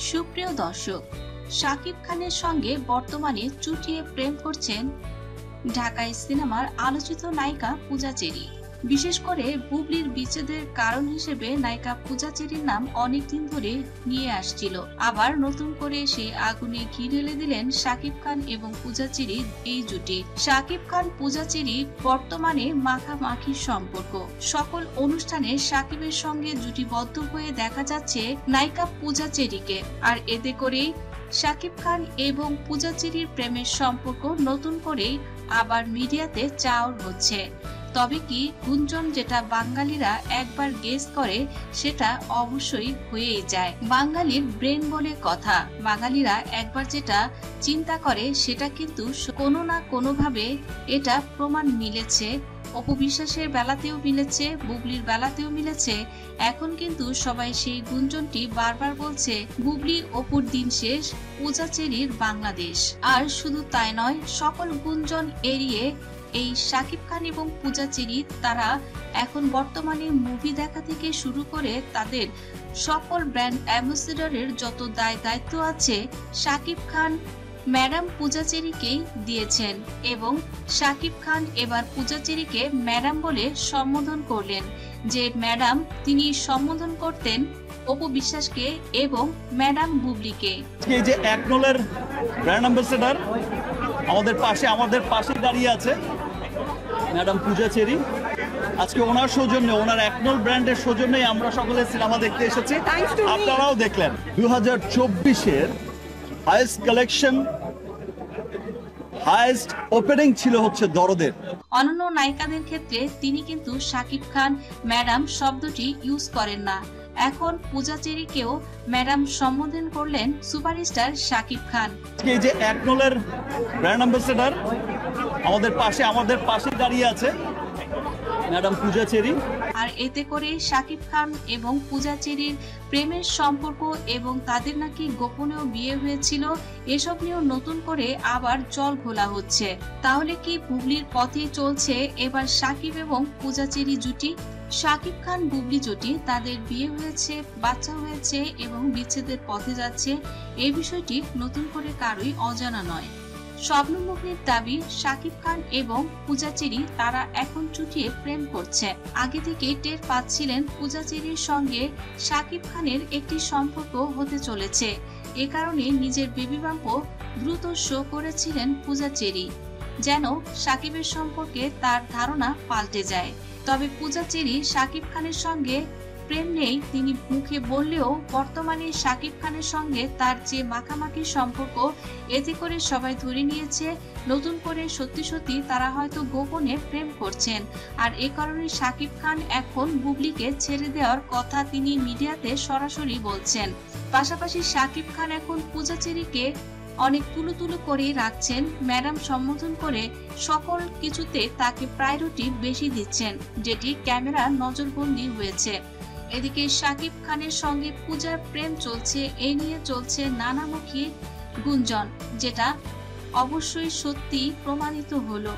সুপ্রিয় দর্শক, শাকিব খানের সঙ্গে বর্তমানে চুটিয়ে প্রেম করছেন ঢাকাই সিনেমার আলোচিত নায়িকা পূজা চেরি। বিশেষ করে বুবলির বিচ্ছেদের কারণ হিসেবে নায়িকা পূজা চেরির নাম অনেকদিন ধরে নিয়ে আসছিল। আবার নতুন করে সেই আগুনে ঘি ঢেলে দিলেন শাকিব খান এবং পূজা চেরির এই জুটি। শাকিব খান পূজা চেরি বর্তমানে মাখামাখির সম্পর্ক। সকল অনুষ্ঠানে শাকিবের সঙ্গে জুটিবদ্ধ হয়ে দেখা যাচ্ছে নায়িকা পূজা চেরিকে। আর এতে করেই শাকিব খান এবং পূজা চেরির প্রেমের সম্পর্ক নতুন করেই আবার মিডিয়াতে চাউর হচ্ছে। তবে কি গুঞ্জন যেটা বাঙালিরা একবার গেস করে সেটা অবশ্যই হয়েই যায়। বাঙালির ব্রেন বলে কথা, বাঙালিরা একবার যেটা চিন্তা করে সেটা কিন্তু কোনো না কোনোভাবে এটা প্রমাণ মিলেছে। অপু বিশ্বাসের বেলাতেও মিলেছে, বুবলির বেলাতেও মিলেছে। এখন কিন্তু সবাই সেই গুঞ্জনটি বারবার বলছে, বুবলি অপুর দিন শেষ, পূজা চেরির বাংলাদেশ। আর শুধু তাই নয়, সকল গুঞ্জন এড়িয়ে এই শাকিব খান এবং পূজা চেরি তারা এখন বর্তমানে মুভি দেখা থেকে শুরু করে তাদের সকল ব্র্যান্ড অ্যাম্বাসেডরের যত দায়িত্ব আছে শাকিব খান ম্যাডাম পূজা চেরিকেই দিয়েছেন। এবং শাকিব খান এবার পূজা চেরিকে ম্যাডাম বলে সম্বোধন করলেন। যে ম্যাডাম তিনি সম্বোধন করতেন অপু বিশ্বাসকে এবং ম্যাডাম বুবলিকে। এই যে একনলের ব্র্যান্ড অ্যাম্বাসেডর আমাদের পাশে দাঁড়িয়ে আছে ম্যাডাম পূজা চেরি। আজকে ওনার সৌজন্যে, ওনার একনল ব্র্যান্ডের সৌজন্যে আমরা সকলে সিনেমা দেখতে এসেছি, আপনারাও দেখলেন। 2024-এর হাইয়েস্ট কালেকশন, হাইয়েস্ট ওপেনিং ছিল হচ্ছে দরদের। অন্যান্য নায়িকাদের ক্ষেত্রে তিনি কিন্তু শাকিব খান ম্যাডাম শব্দটি ইউজ করেন না। এখন পূজা চেরিকেও ম্যাডাম সম্বোধন করলেন সুপারস্টার শাকিব খান। এই যে একনলের ব্র্যান্ড অ্যাম্বাসেডর আমাদের পাশে দাঁড়িয়ে আছে ম্যাডাম পূজা চেরি। আর এতে করে শাকিব খান এবং পূজা চেরির প্রেমের সম্পর্ক এবং তাদের নাকি গোপনেও বিয়ে হয়েছিল, এসব নিয়েও নতুন করে আবার জল ঘোলা হচ্ছে। তাহলে কি বুবলির পথে চলছে এবার শাকিব এবং পূজা চেরি জুটি? শাকিব খান বুবলি জুটি তাদের বিয়ে হয়েছে, বাচ্চা হয়েছে এবং বিচ্ছেদের পথে যাচ্ছে, এই বিষয়টি নতুন করে কারোই অজানা নয়। স্বপ্নমুখীর দাবি শাকিব খান এবং পূজা চেরি তারা এখন চুটিয়ে প্রেম করছে। আগে থেকে টের পাচ্ছিলেন পূজা চেরির সঙ্গে শাকিব খানের একটি সম্পর্ক হতে চলেছে। এ কারণে নিজের বেবি বাম্পও দ্রুত শো করেছিলেন পূজা চেরি, যেন শাকিবের সম্পর্কে তার ধারণা পাল্টে যায়। তবে পূজা চেরি শাকিব খানের সঙ্গে প্রেম নেই তিনি মুখে বললেও বর্তমানে শাকিব খানের সঙ্গে তার যে মাখামাখি সম্পর্ক, এতে করে সবাই ধরে নিয়েছে নতুন করে সত্যি তারা হয়তো গোপনে প্রেম করছেন। আর এ কারণে শাকিব খান এখন বুবলিকে ছেড়ে দেওয়ার কথা তিনি মিডিয়াতে সরাসরি বলছেন। পাশাপাশি শাকিব খান এখন পূজা চেরিকে অনেক তুলো করে রাখছেন, ম্যাডাম সম্বোধন করে সকল কিছুতে তাকে প্রায়োরিটি বেশি দিচ্ছেন, যেটি ক্যামেরা নজরবন্দি হয়েছে। এদিকে শাকিব খানের সঙ্গে পূজার প্রেম চলছে, এ নিয়ে চলছে নানামুখী গুঞ্জন, যেটা অবশ্যই সত্যি প্রমাণিত হলো।